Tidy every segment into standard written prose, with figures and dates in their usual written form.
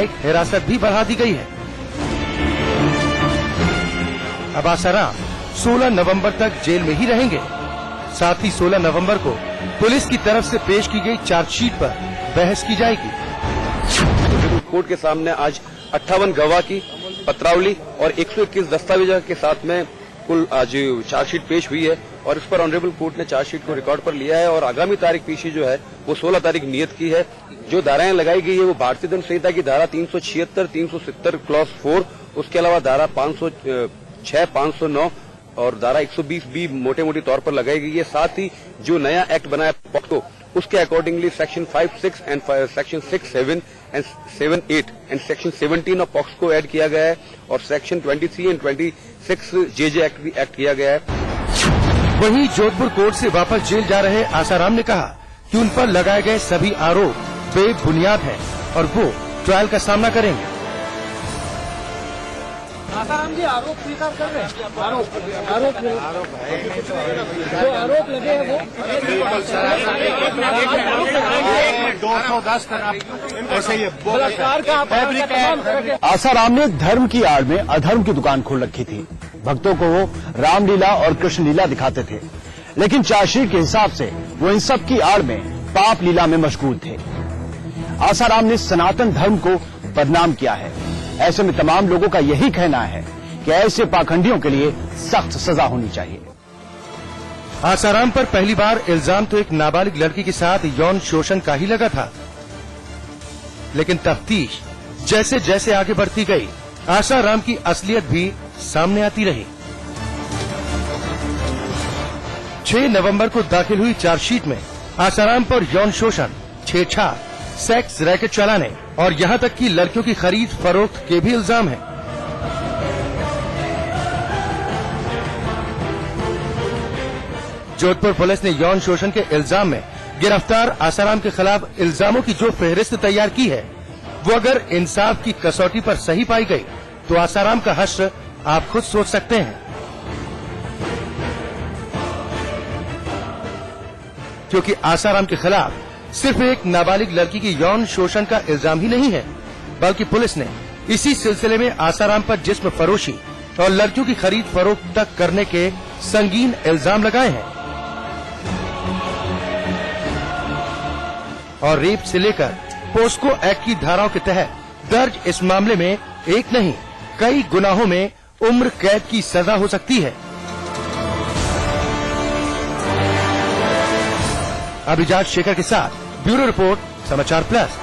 न्यायिक हिरासत भी बढ़ा दी गई है। अब आसाराम 16 नवंबर तक जेल में ही रहेंगे। साथ ही 16 नवंबर को पुलिस की तरफ से पेश की गई चार्जशीट पर बहस की जाएगी। कोर्ट के सामने आज 58 गवाह की पत्रावली और 121 दस्तावेजों के साथ में कुल आज चार्जशीट पेश हुई है और इस पर ऑनरेबल कोर्ट ने चार्जशीट को रिकॉर्ड पर लिया है और आगामी तारीख पेशी जो है वो 16 तारीख नियत की है। जो धाराएं लगाई गई है वो भारतीय दंड संहिता की धारा 376, 370 क्लॉज 4, उसके अलावा धारा 506, 509 और धारा 120 भी मोटे मोटी तौर पर लगाई गई है। साथ ही जो नया एक्ट बना है पॉक्सो, उसके accordingly section 5(6) and section 6(7) and 7(8) and section 17 of pox को ऐड किया गया है और सेक्शन 23 एंड 26 जेजे एक्ट भी एक्ट किया गया है। वहीं जोधपुर कोर्ट से वापस जेल जा रहे आसाराम ने कहा कि उन पर लगाए गए सभी आरोप बेबुनियाद हैं और वो ट्रायल का सामना करेंगे। आसाराम जी आरोप स्वीकार कर रहे हैं। आरोप जो आरोप लगे हैं वो 210 ऐसे ये बलात्कार का। आसाराम ने धर्म की आड़ में अधर्म की दुकान खोल रखी थी। भक्तों को वो रामलीला और कृष्ण लीला दिखाते थे, लेकिन चार्जशीट के हिसाब से वो इन सब की आड़ में पाप लीला में मशगूल थे। आसाराम ने सनातन धर्म को बदनाम किया है। ऐसे में तमाम लोगों का यही कहना है कि ऐसे पाखंडियों के लिए सख्त सजा होनी चाहिए। आसाराम पर पहली बार इल्जाम तो एक नाबालिग लड़की के साथ यौन शोषण का ही लगा था, लेकिन तफ्तीश जैसे जैसे आगे बढ़ती गई आसाराम की असलियत भी सामने आती रही। 6 नवंबर को दाखिल हुई चार्जशीट में आसाराम पर यौन शोषण, छेड़छाड़, सेक्स रैकेट चलाने और यहां तक कि लड़कियों की खरीद फरोख्त के भी इल्जाम हैं। जोधपुर पुलिस ने यौन शोषण के इल्जाम में गिरफ्तार आसाराम के खिलाफ इल्जामों की जो फहरिस्त तैयार की है, वो अगर इंसाफ की कसौटी पर सही पाई गई तो आसाराम का हश्र आप खुद सोच सकते हैं। क्योंकि आसाराम के खिलाफ सिर्फ एक नाबालिग लड़की की यौन शोषण का इल्जाम ही नहीं है, बल्कि पुलिस ने इसी सिलसिले में आसाराम पर जिस्म फरोशी और लड़कियों की खरीद फरोख्त तक करने के संगीन इल्जाम लगाए हैं और रेप से लेकर पोस्को एक्ट की धाराओं के तहत दर्ज इस मामले में एक नहीं कई गुनाहों में उम्र कैद की सजा हो सकती है। अभिजात शेखर के साथ ब्यूरो रिपोर्ट, समाचार प्लस।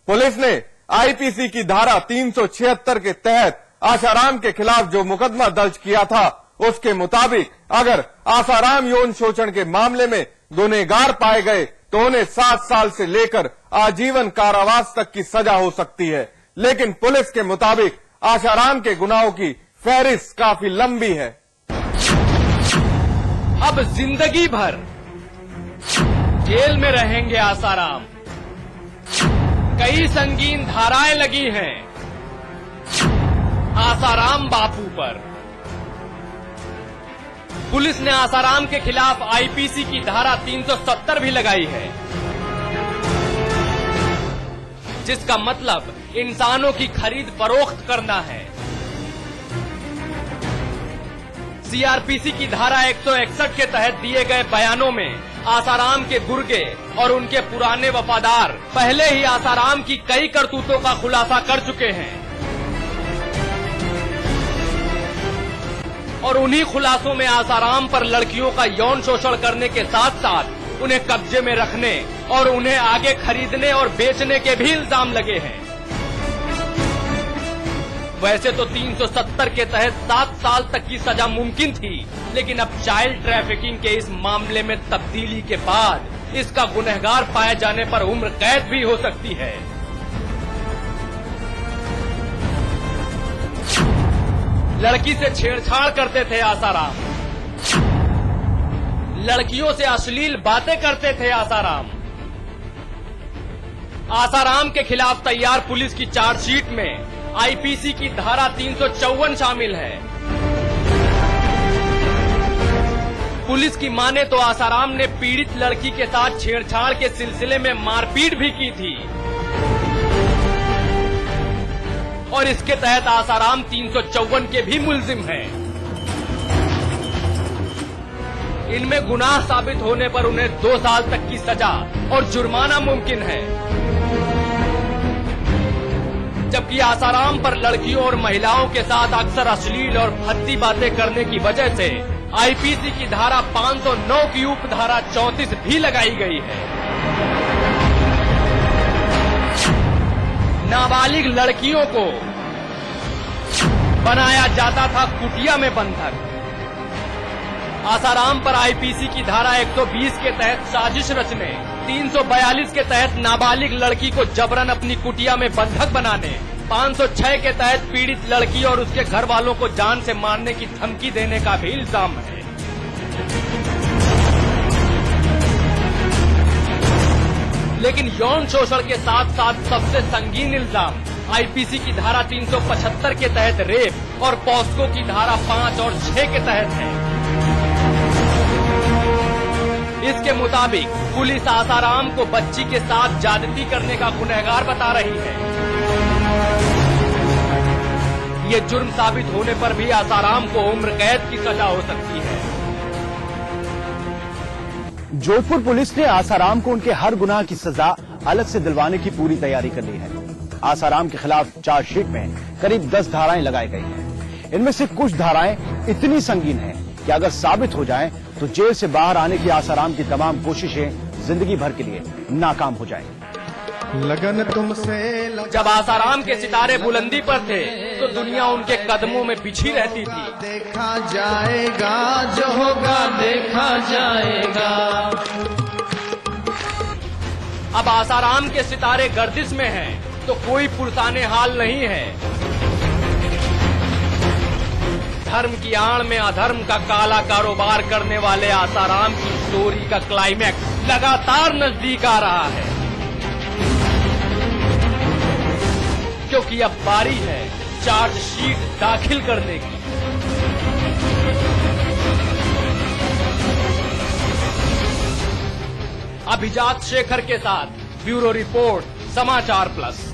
पुलिस ने आईपीसी की धारा 376 के तहत आसाराम के खिलाफ जो मुकदमा दर्ज किया था, उसके मुताबिक अगर आसाराम यौन शोषण के मामले में गुनहगार पाए गए तो उन्हें 7 साल से लेकर आजीवन कारावास तक की सजा हो सकती है। लेकिन पुलिस के मुताबिक आसाराम के गुनाहों की फहरिस्त काफी लंबी है। अब जिंदगी भर जेल में रहेंगे आसाराम। कई संगीन धाराएं लगी हैं आसाराम बापू पर। पुलिस ने आसाराम के खिलाफ आईपीसी की धारा 370 भी लगाई है, जिसका मतलब इंसानों की खरीद फरोख्त करना है। सीआरपीसी की धारा 161 के तहत दिए गए बयानों में आसाराम के गुर्गे और उनके पुराने वफादार पहले ही आसाराम की कई करतूतों का खुलासा कर चुके हैं और उन्हीं खुलासों में आसाराम पर लड़कियों का यौन शोषण करने के साथ साथ उन्हें कब्जे में रखने और उन्हें आगे खरीदने और बेचने के भी इल्जाम लगे हैं। वैसे तो 370 के तहत 7 साल तक की सजा मुमकिन थी, लेकिन अब चाइल्ड ट्रैफिकिंग के इस मामले में तब्दीली के बाद इसका गुनहगार पाए जाने पर उम्र कैद भी हो सकती है। लड़की से छेड़छाड़ करते थे आसाराम, लड़कियों से अश्लील बातें करते थे आसाराम। आसाराम के खिलाफ तैयार पुलिस की चार्जशीट में आईपीसी की धारा 354 शामिल है। पुलिस की माने तो आसाराम ने पीड़ित लड़की के साथ छेड़छाड़ के सिलसिले में मारपीट भी की थी और इसके तहत आसाराम 354 के भी मुल्जिम हैं। इनमें गुनाह साबित होने पर उन्हें 2 साल तक की सजा और जुर्माना मुमकिन है, जबकि आसाराम पर लड़कियों और महिलाओं के साथ अक्सर अश्लील और भद्दी बातें करने की वजह से आईपीसी की धारा 509 की उपधारा 34 भी लगाई गई है। नाबालिग लड़कियों को बनाया जाता था कुटिया में बंधक। आसाराम पर आईपीसी की धारा 120 के तहत साजिश रचने, 342 के तहत नाबालिग लड़की को जबरन अपनी कुटिया में बंधक बनाने, 506 के तहत पीड़ित लड़की और उसके घर वालों को जान से मारने की धमकी देने का भी इल्जाम है। लेकिन यौन शोषण के साथ साथ सबसे संगीन इल्जाम आईपीसी की धारा 375 के तहत रेप और पॉस्को की धारा 5 और 6 के तहत है। इसके मुताबिक पुलिस आसाराम को बच्ची के साथ ज्यादती करने का गुनहगार बता रही है। ये जुर्म साबित होने पर भी आसाराम को उम्र कैद की सजा हो सकती है। जोधपुर पुलिस ने आसाराम को उनके हर गुनाह की सजा अलग से दिलवाने की पूरी तैयारी कर ली है। आसाराम के खिलाफ चार्जशीट में करीब 10 धाराएं लगाई गई हैं। इनमें से कुछ धाराएं इतनी संगीन हैं कि अगर साबित हो जाएं तो जेल से बाहर आने की आसाराम की तमाम कोशिशें जिंदगी भर के लिए नाकाम हो जाएंगी। लगन तुमसे जब आसाराम के सितारे बुलंदी पर थे तो दुनिया उनके कदमों में बिछी रहती थी। देखा जाएगा, जो होगा देखा जाएगा। अब आसाराम के सितारे गर्दिश में हैं, तो कोई पुरसाने हाल नहीं है। धर्म की आड़ में अधर्म का काला कारोबार करने वाले आसाराम की स्टोरी का क्लाइमैक्स लगातार नजदीक आ रहा है, क्योंकि अब बारी है चार्जशीट दाखिल करने की। अभिजात शेखर के साथ ब्यूरो रिपोर्ट, समाचार प्लस।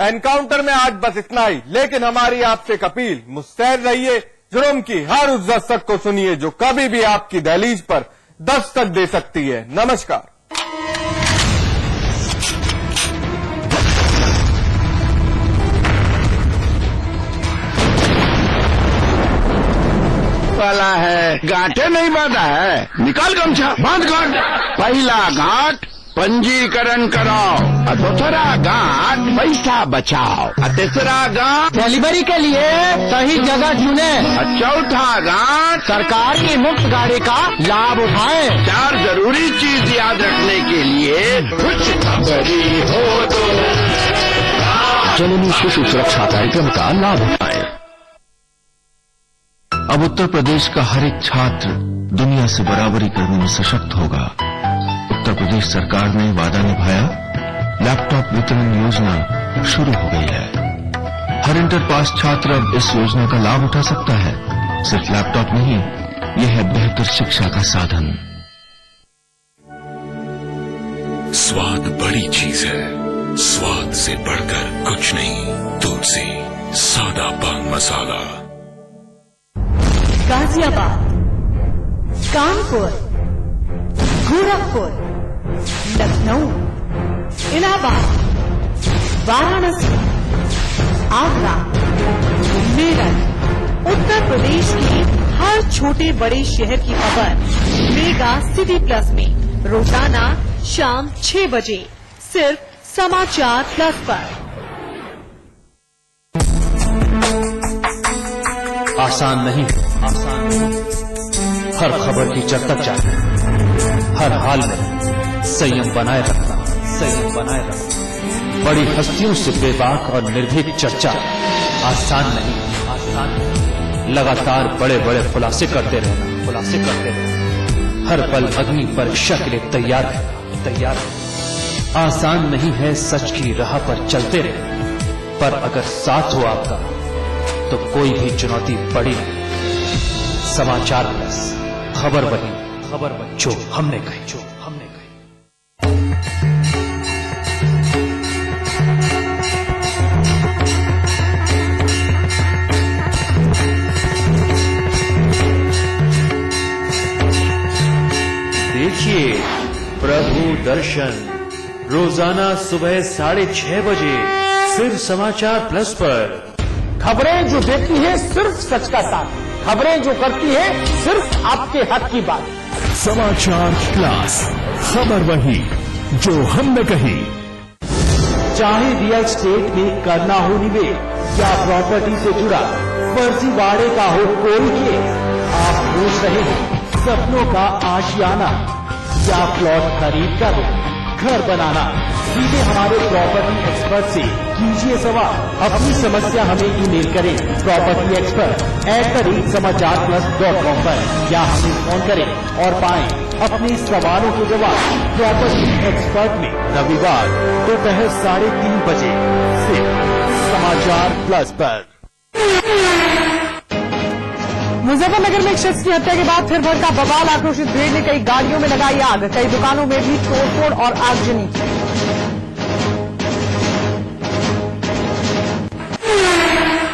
एनकाउंटर में आज बस इतना ही, लेकिन हमारी आपसे एक अपील, मुस्तैद रहिए। जुर्म की हर उस दस्तक को सुनिए जो कभी भी आपकी दहलीज पर दस्तक दे सकती है। नमस्कार। वाला है, गांठे नहीं बांधा है, निकाल गमछा बांध गांठ। पहला गांठ पंजीकरण कराओ, और दूसरा गांठ पैसा बचाओ, और तीसरा गांठ डिलीवरी के लिए सही जगह चुने, और चौथा गांठ सरकार की मुफ्त गाड़ी का लाभ उठाएं। 4 जरूरी चीज याद रखने के लिए कुछ बड़ी हो तो जननी शिशु सुरक्षा कार्यक्रम का लाभ उठाएं। अब उत्तर प्रदेश का हर एक छात्र दुनिया से बराबरी करने में सशक्त होगा। उत्तर प्रदेश सरकार ने वादा निभाया, लैपटॉप वितरण योजना शुरू हो गई है। हर इंटर पास छात्र अब इस योजना का लाभ उठा सकता है। सिर्फ लैपटॉप नहीं, यह है बेहतर शिक्षा का साधन। स्वाद बड़ी चीज है, स्वाद से बढ़कर कुछ नहीं। तुलसी सादा पान मसाला। गाजियाबाद, कानपुर, गोरखपुर, लखनऊ, इलाहाबाद, वाराणसी, आगरा, मेरठ, उत्तर प्रदेश के हर छोटे बड़े शहर की खबर मेगा सिटी प्लस में रोजाना शाम 6 बजे सिर्फ समाचार प्लस पर। आसान नहीं, हर खबर की जब तक चाहिए, हर हाल में संयम बनाए रखना, संयम बनाए रखना। बड़ी हस्तियों से बेबाक और निर्भीक चर्चा आसान नहीं, आसान नहीं। लगातार बड़े बड़े खुलासे करते रहना, खुलासे करते रहे। हर पल अग्नि परीक्षा के लिए तैयार। आसान नहीं है सच की राह पर चलते रहे, पर अगर साथ हो आपका तो कोई भी चुनौती बड़ी नहीं। समाचार प्लस, खबर वही जो हमने कही। देखिए प्रभु दर्शन रोजाना सुबह 6:30 बजे सिर्फ समाचार प्लस पर। खबरें जो देती है सिर्फ सच का साथ, खबरें जो करती है सिर्फ आपके हक की बात। समाचार प्लस, खबर वही जो हमने कही। चाहे रियल स्टेट में करना हो निवेश या प्रॉपर्टी से जुड़ा फर्जीवाड़े का हो कोई केस, आप पूछ रहे हैं सपनों का आशियाना या प्लॉट खरीद कर घर बनाना, सीधे हमारे प्रॉपर्टी एक्सपर्ट से कीजिए सवाल। अपनी समस्या हमें ईमेल करें propertyexpert@समाचारplus.com पर, या हमें फोन करें और पाएं अपने सवालों के जवाब प्रॉपर्टी एक्सपर्ट में रविवार दोपहर 3:30 बजे सिर्फ समाचार प्लस पर। मुजफ्फरनगर में एक शख्स की हत्या के बाद फिर भड़का बवाल। आक्रोशित भीड़ ने कई गाड़ियों में लगाई आग, कई दुकानों में भी तोड़फोड़ और आगजनी की।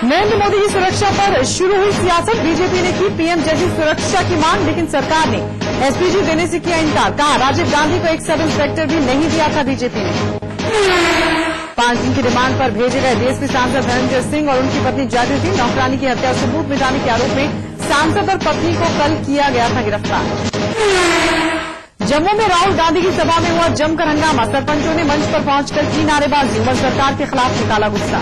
नरेंद्र मोदी की सुरक्षा पर शुरू हुई सियासत। बीजेपी ने की पीएम जैसी सुरक्षा की मांग, लेकिन सरकार ने एसपीजी देने से किया इनकार। कहा राजीव गांधी को एक सब इंस्पेक्टर भी नहीं दिया था बीजेपी ने। 5 दिन की रिमांड पर भेजे गए बीएसपी सांसद धनंजय सिंह और उनकी पत्नी जागृति, नौकरानी की हत्या और सबूत मिटाने के आरोप में सांसद और पत्नी को कल किया गया था गिरफ्तार। जम्मू में राहुल गांधी की सभा में हुआ जमकर हंगामा। सरपंचों ने मंच पर पहुंचकर की नारेबाजी, उमर सरकार के खिलाफ निकाला गुस्सा।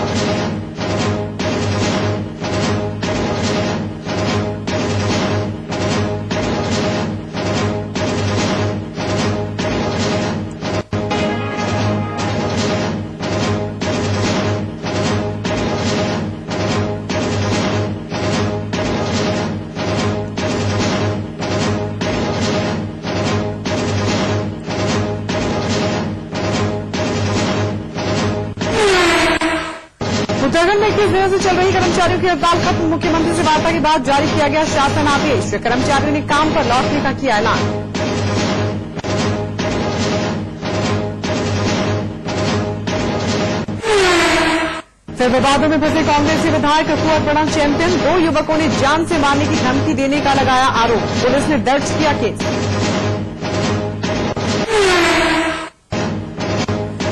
उत्तराखंड में 21 दिनों से चल रही कर्मचारियों की हड़ताल खत्म। मुख्यमंत्री से वार्ता के बाद जारी किया गया शासन आदेश। कर्मचारियों ने काम पर लौटने का किया ऐलान। फिर विवादों में फंसे कांग्रेसी विधायक कुंवर प्रणव चैंपियन। 2 युवकों ने जान से मारने की धमकी देने का लगाया आरोप, पुलिस ने दर्ज किया केस।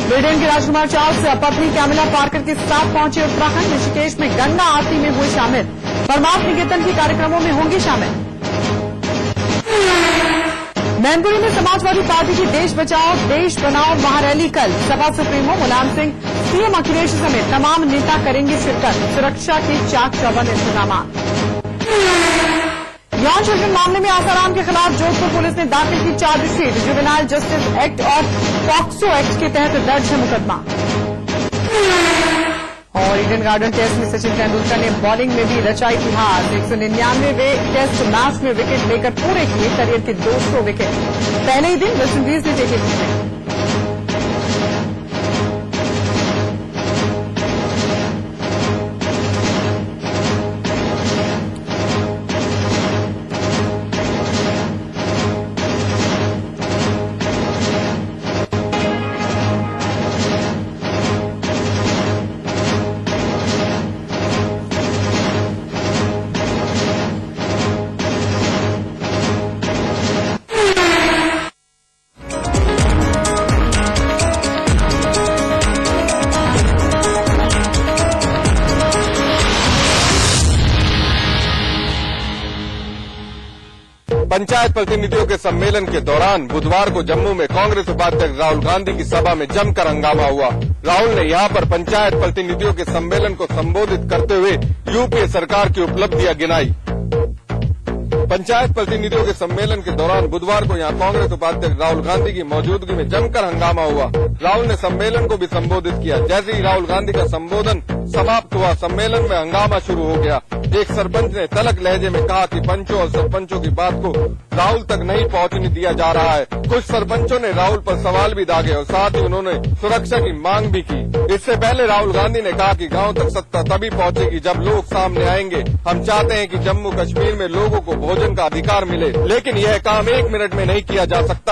ब्रिटेन के राजकुमार चार्ल्स पत्नी कैमिला पार्कर के साथ पहुंचे उत्तराखंड। ऋषिकेश में गंगा आरती में हुए शामिल, परमार्थ निकेतन के कार्यक्रमों में होंगे शामिल। मैनपुरी में समाजवादी पार्टी की देश बचाओ देश बनाओ महारैली कल। सपा सुप्रीमो मुलायम सिंह, सीएम अखिलेश समेत तमाम नेता करेंगे शिरकत। सुरक्षा के चाक चौबंद इंतजाम। यौन शोषण मामले में आसाराम के खिलाफ जोधपुर पुलिस ने दाखिल की चार्जशीट। जुवेनाइल जस्टिस एक्ट और पॉक्सो एक्ट के तहत दर्ज है मुकदमा। और ईडन गार्डन टेस्ट में सचिन तेंदुलकर ने बॉलिंग में भी रचा इतिहास। 199वें टेस्ट मैच में विकेट लेकर पूरे किए करियर के 200 विकेट। पहले ही दिन वेस्टइंडीज ने जीते विकेट। पंचायत प्रतिनिधियों के सम्मेलन के दौरान बुधवार को जम्मू में कांग्रेस उपाध्यक्ष राहुल गांधी की सभा में जमकर हंगामा हुआ। राहुल ने यहां पर पंचायत प्रतिनिधियों के सम्मेलन को संबोधित करते हुए यूपीए सरकार की उपलब्धियां गिनाई। पंचायत प्रतिनिधियों के सम्मेलन के दौरान बुधवार को यहां कांग्रेस उपाध्यक्ष राहुल गांधी की मौजूदगी में जमकर हंगामा हुआ। राहुल ने सम्मेलन को भी संबोधित किया। जैसे ही राहुल गांधी का संबोधन समाप्त हुआ, सम्मेलन में हंगामा शुरू हो गया। एक सरपंच ने तलक लहजे में कहा कि पंचों और सरपंचों की बात को राहुल तक नहीं पहुंचने दिया जा रहा है। कुछ सरपंचों ने राहुल पर सवाल भी दागे और साथ ही उन्होंने सुरक्षा की मांग भी की। इससे पहले राहुल गांधी ने कहा कि गांव तक सत्ता तभी पहुंचेगी जब लोग सामने आएंगे। हम चाहते हैं कि जम्मू कश्मीर में लोगों को भोजन का अधिकार मिले, लेकिन यह काम 1 मिनट में नहीं किया जा सकता।